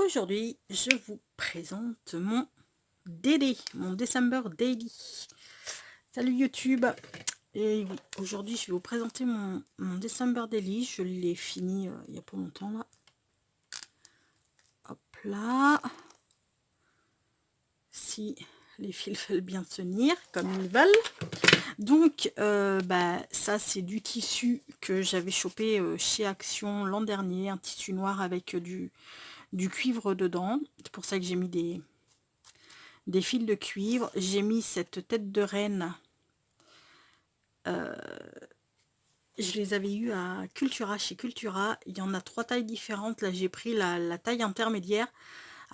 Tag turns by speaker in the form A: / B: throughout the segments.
A: Aujourd'hui, je vous présente mon daily, mon December Daily. Salut YouTube. Et oui, aujourd'hui, je vais vous présenter mon December Daily. Je l'ai fini il n'y a pas longtemps là. Hop là. Si les fils veulent bien tenir comme ils veulent. Donc, ça, c'est du tissu que j'avais chopé chez Action l'an dernier. Un tissu noir avec du cuivre dedans. C'est pour ça que j'ai mis des fils de cuivre. J'ai mis cette tête de reine. Je les avais eu à Cultura, chez Cultura. Il y en a 3 tailles différentes. Là, j'ai pris la taille intermédiaire.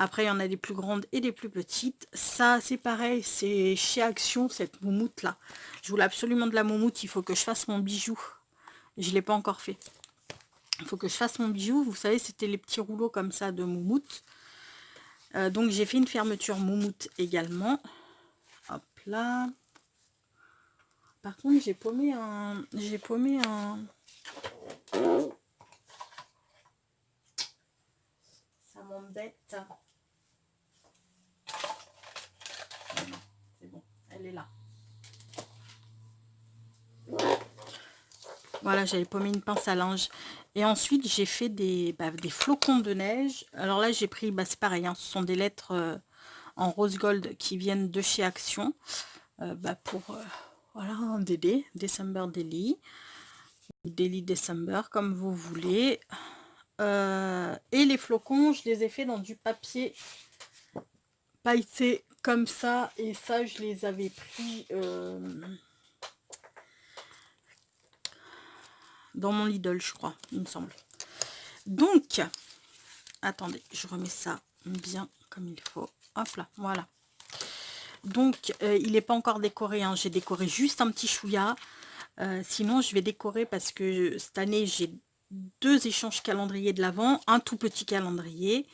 A: Après, il y en a des plus grandes et des plus petites. Ça, c'est pareil. C'est chez Action, cette moumoute là. Je voulais absolument de la moumoute. Il faut que je fasse mon bijou. Je ne l'ai pas encore fait. Il faut que je fasse mon bijou. Vous savez, c'était les petits rouleaux comme ça de moumoute. Donc, j'ai fait une fermeture moumoute également. Hop là. Par contre, j'ai paumé un... Ça m'embête. C'est bon, elle est là. Voilà, j'avais paumé une pince à linge. Et ensuite, j'ai fait des flocons de neige. Alors là, j'ai pris, c'est pareil, hein, ce sont des lettres en rose gold qui viennent de chez Action. Pour, voilà, un DD, December Daily. Daily December, comme vous voulez. Et les flocons, je les ai fait dans du papier pailleté comme ça. Et ça, je les avais pris dans mon Lidl, je crois, il me semble. Donc, attendez, je remets ça bien comme il faut. Hop là, voilà. Donc, il n'est pas encore décoré, hein. J'ai décoré juste un petit chouïa. Sinon, je vais décorer parce que cette année, j'ai 2 échanges calendrier de l'Avent, un tout petit calendrier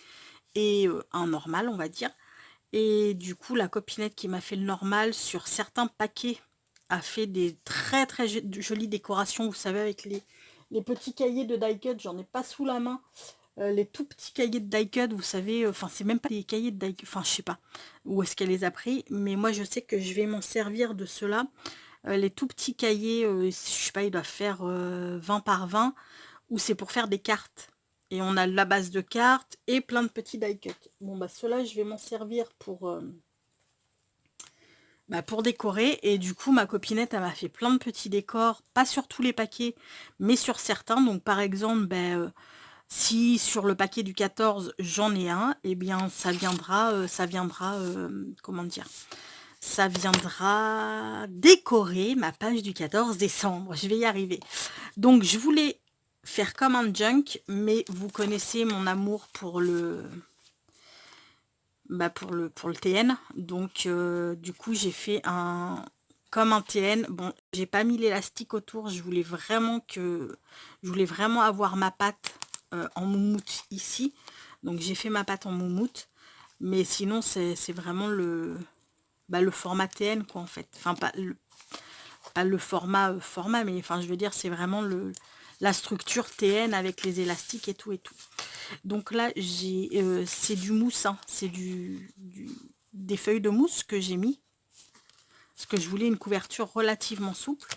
A: et un normal, on va dire. Et du coup, la copinette qui m'a fait le normal sur certains paquets a fait des très très jolies décorations, vous savez, avec les petits cahiers de die cut. J'en ai pas sous la main. Les tout petits cahiers de die cut, vous savez, enfin c'est même pas des cahiers de die cut, enfin je sais pas où est-ce qu'elle les a pris, mais moi je sais que je vais m'en servir de ceux-là. Les tout petits cahiers, je sais pas, ils doivent faire 20 par 20, ou c'est pour faire des cartes. Et on a la base de cartes et plein de petits die cut. Bon ceux-là je vais m'en servir pour décorer. Et du coup ma copinette elle m'a fait plein de petits décors, pas sur tous les paquets, mais sur certains. Donc par exemple, si sur le paquet du 14 j'en ai un, et bien ça viendra, comment dire, ça viendra décorer ma page du 14 décembre. Je vais y arriver. Donc je voulais faire comme un junk, mais vous connaissez mon amour pour le pour le TN. Donc du coup j'ai fait comme un TN. Bon, j'ai pas mis l'élastique autour. Je voulais vraiment avoir ma pâte en moumoute ici. Donc j'ai fait ma pâte en moumoute. Mais sinon c'est vraiment le format TN quoi en fait. Enfin pas le format, mais enfin je veux dire c'est vraiment la structure TN avec les élastiques et tout et tout. Donc là c'est du mousse, hein. C'est des feuilles de mousse que j'ai mis. Parce que je voulais une couverture relativement souple.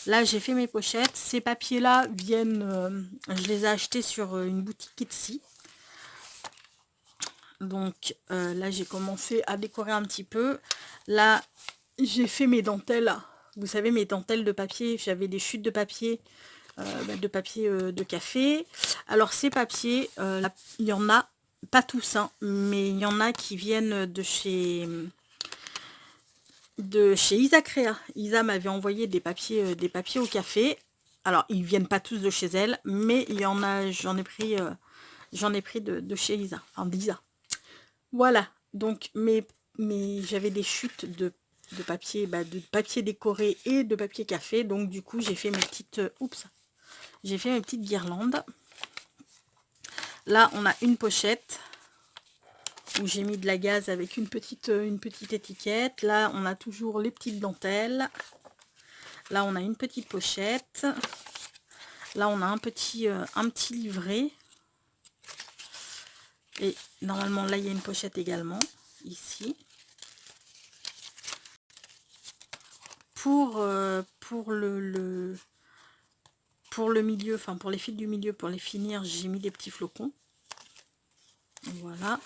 A: Là j'ai fait mes pochettes. Ces papiers là viennent, je les ai achetés sur une boutique Etsy. Donc là j'ai commencé à décorer un petit peu. Là j'ai fait mes dentelles. Vous savez, mes dentelles de papier, j'avais des chutes de papier, de café. Alors ces papiers, il y en a, pas tous, hein, mais il y en a qui viennent de chez Isa Créa. Isa m'avait envoyé des papiers au café. Alors ils viennent pas tous de chez elle, mais il y en a, j'en ai pris de chez Isa, enfin d'Isa. Voilà, donc j'avais des chutes de papier, de papier décoré et de papier café. Donc du coup j'ai fait mes petites j'ai fait mes petites guirlandes. Là on a une pochette où j'ai mis de la gaze avec une petite étiquette. Là on a toujours les petites dentelles. Là on a une petite pochette. Là on a un petit livret. Et normalement, là, il y a une pochette également, ici. Pour le milieu, enfin pour les fils du milieu, pour les finir, j'ai mis des petits flocons. Voilà.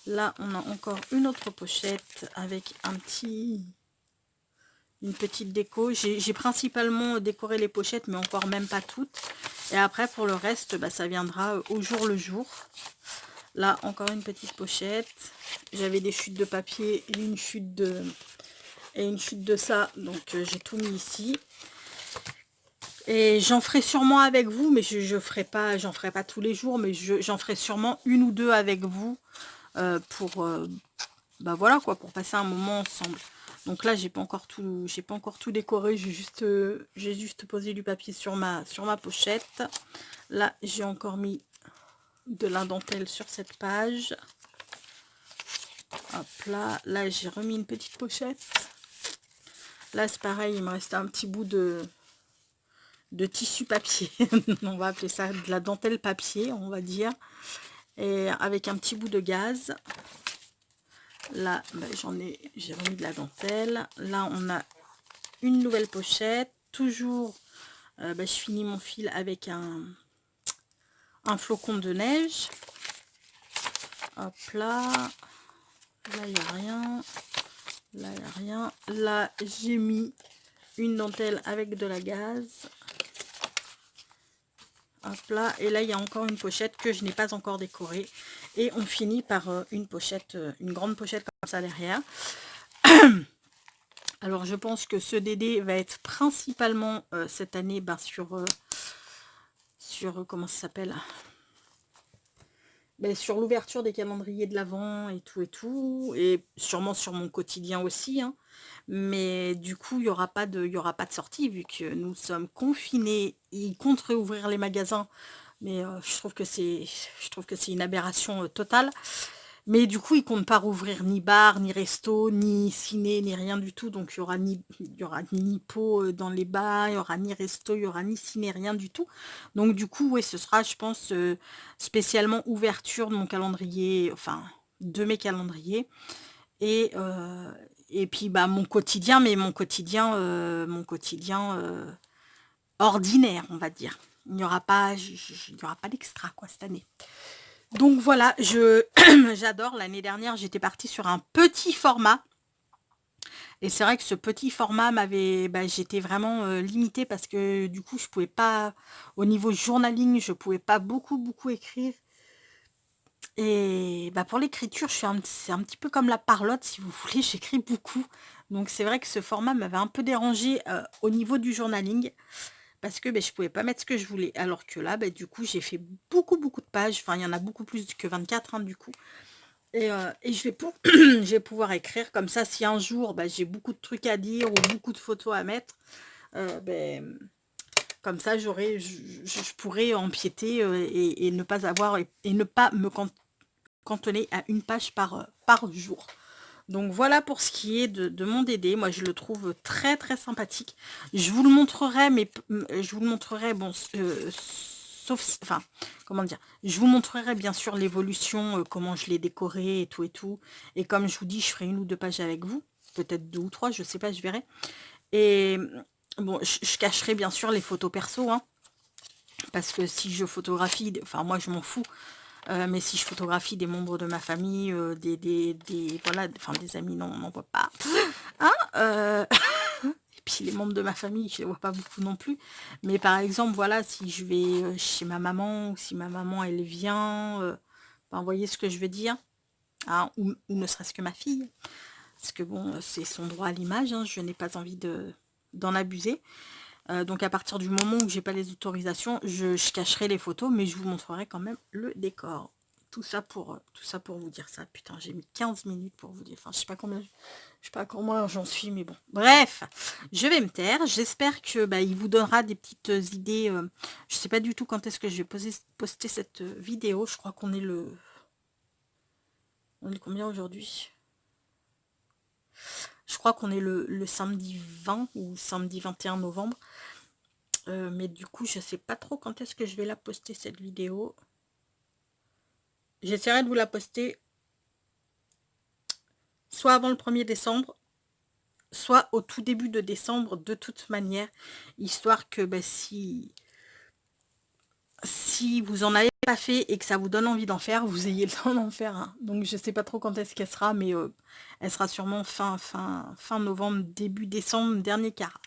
A: Là, on a encore une autre pochette avec une petite déco. J'ai principalement décoré les pochettes, mais encore même pas toutes. Et après, pour le reste, bah, ça viendra au jour le jour. Là, encore une petite pochette. J'avais des chutes de papier et une chute de ça. Donc, j'ai tout mis ici. Et j'en ferai sûrement avec vous, mais j'en ferai pas tous les jours, mais j'en ferai sûrement une ou deux avec vous bah voilà quoi, pour passer un moment ensemble. Donc là, j'ai pas encore tout décoré, j'ai juste posé du papier sur ma pochette. Là, j'ai encore mis de la dentelle sur cette page. Hop là, j'ai remis une petite pochette. Là, c'est pareil, il me restait un petit bout de tissu papier. On va appeler ça de la dentelle papier, on va dire. Et avec un petit bout de gaz. Là, bah, j'ai remis de la dentelle. Là, on a une nouvelle pochette. Toujours, bah, je finis mon fil avec un flocon de neige. Hop là. Là, il n'y a rien. Là, il n'y a rien. Là, j'ai mis une dentelle avec de la gaze. Hop là. Et là, il y a encore une pochette que je n'ai pas encore décorée. Et on finit par une pochette, une grande pochette comme ça derrière. Alors, je pense que ce DD va être principalement cette année ben, sur comment ça s'appelle, ben, sur l'ouverture des calendriers de l'Avent et tout, et sûrement sur mon quotidien aussi. Hein. Mais du coup, il n'y aura pas de sortie vu que nous sommes confinés. Ils comptent réouvrir les magasins, mais je trouve que c'est une aberration totale. Mais du coup, ils comptent pas rouvrir ni bar, ni resto, ni ciné, ni rien du tout. Donc, il y aura ni Nipo dans les bars, il y aura ni resto, il y aura ni ciné, rien du tout. Donc, du coup, ouais, ce sera, je pense, spécialement ouverture de mon calendrier, enfin, de mes calendriers. Et puis, bah, mon quotidien, mais mon quotidien ordinaire, on va dire. Il n'y aura pas d'extra, quoi, cette année. Donc voilà, j'adore. L'année dernière, j'étais partie sur un petit format. Et c'est vrai que ce petit format j'étais vraiment limitée parce que du coup, je pouvais pas, au niveau journaling, je pouvais pas beaucoup écrire. Et bah, pour l'écriture, c'est un petit peu comme la parlotte, si vous voulez, j'écris beaucoup. Donc c'est vrai que ce format m'avait un peu dérangé au niveau du journaling. Parce que je pouvais pas mettre ce que je voulais. Alors que là, du coup, j'ai fait beaucoup de pages. Enfin, il y en a beaucoup plus que 24, hein, du coup. Et je vais pouvoir écrire comme ça. Si un jour, j'ai beaucoup de trucs à dire ou beaucoup de photos à mettre, comme ça, je pourrais empiéter et ne pas avoir et ne pas me cantonner à une page par jour. Donc voilà pour ce qui est de mon DD. Moi, je le trouve très sympathique. Je vous le montrerai, mais je vous le montrerai, bon, sauf, enfin, comment dire, je vous montrerai bien sûr l'évolution, comment je l'ai décoré et tout. Et comme je vous dis, je ferai une ou deux pages avec vous, peut-être deux ou trois, je sais pas, je verrai. Et bon, je cacherai bien sûr les photos perso, hein, parce que si je photographie, enfin moi je m'en fous. Mais si je photographie des membres de ma famille, voilà, enfin des amis, non, on n'en voit pas. Hein, et puis les membres de ma famille, je les vois pas beaucoup non plus. Mais par exemple, voilà, si je vais chez ma maman, ou si ma maman, elle vient, vous voyez ce que je veux dire, hein, ou ne serait-ce que ma fille. Parce que bon, c'est son droit à l'image, hein, je n'ai pas envie d'en abuser. Donc à partir du moment où j'ai pas les autorisations, je cacherai les photos, mais je vous montrerai quand même le décor. Tout ça pour vous dire ça. Putain, j'ai mis 15 minutes pour vous dire. Enfin, je sais pas combien j'en suis, mais bon. Bref, je vais me taire. J'espère que il vous donnera des petites idées. Je sais pas du tout quand est-ce que je vais poster cette vidéo. Je crois qu'on est On est combien aujourd'hui? Je crois qu'on est le samedi 20 ou samedi 21 novembre. Mais du coup, je sais pas trop quand est-ce que je vais la poster cette vidéo. J'essaierai de vous la poster soit avant le 1er décembre, soit au tout début de décembre, de toute manière, histoire que bah, si vous en avez pas fait et que ça vous donne envie d'en faire, vous ayez le temps d'en faire un. Donc je sais pas trop quand est-ce qu'elle sera, mais elle sera sûrement fin novembre, début décembre, dernier quart.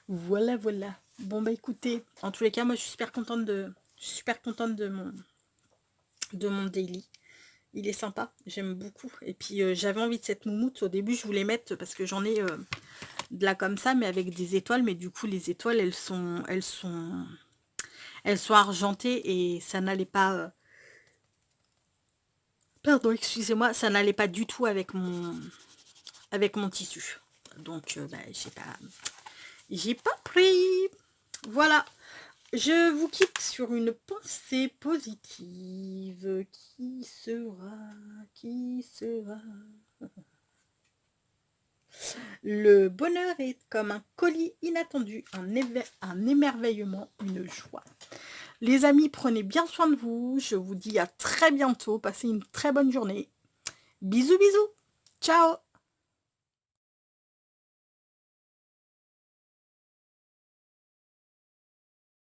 A: Voilà, voilà. Bon bah écoutez, en tous les cas, moi je suis super contente de mon daily. Il est sympa, j'aime beaucoup. Et puis j'avais envie de cette moumoute. Au début, je voulais mettre parce que j'en ai de là comme ça, mais avec des étoiles. Mais du coup, les étoiles, elles sont argentées et ça n'allait pas. Pardon, excusez-moi, ça n'allait pas du tout avec mon tissu. Donc, bah, j'ai pas pris. Voilà. Je vous quitte sur une pensée positive. Qui sera Le bonheur est comme un colis inattendu, un émerveillement, une joie. Les amis, prenez bien soin de vous. Je vous dis à très bientôt. Passez une très bonne journée. Bisous, bisous. Ciao.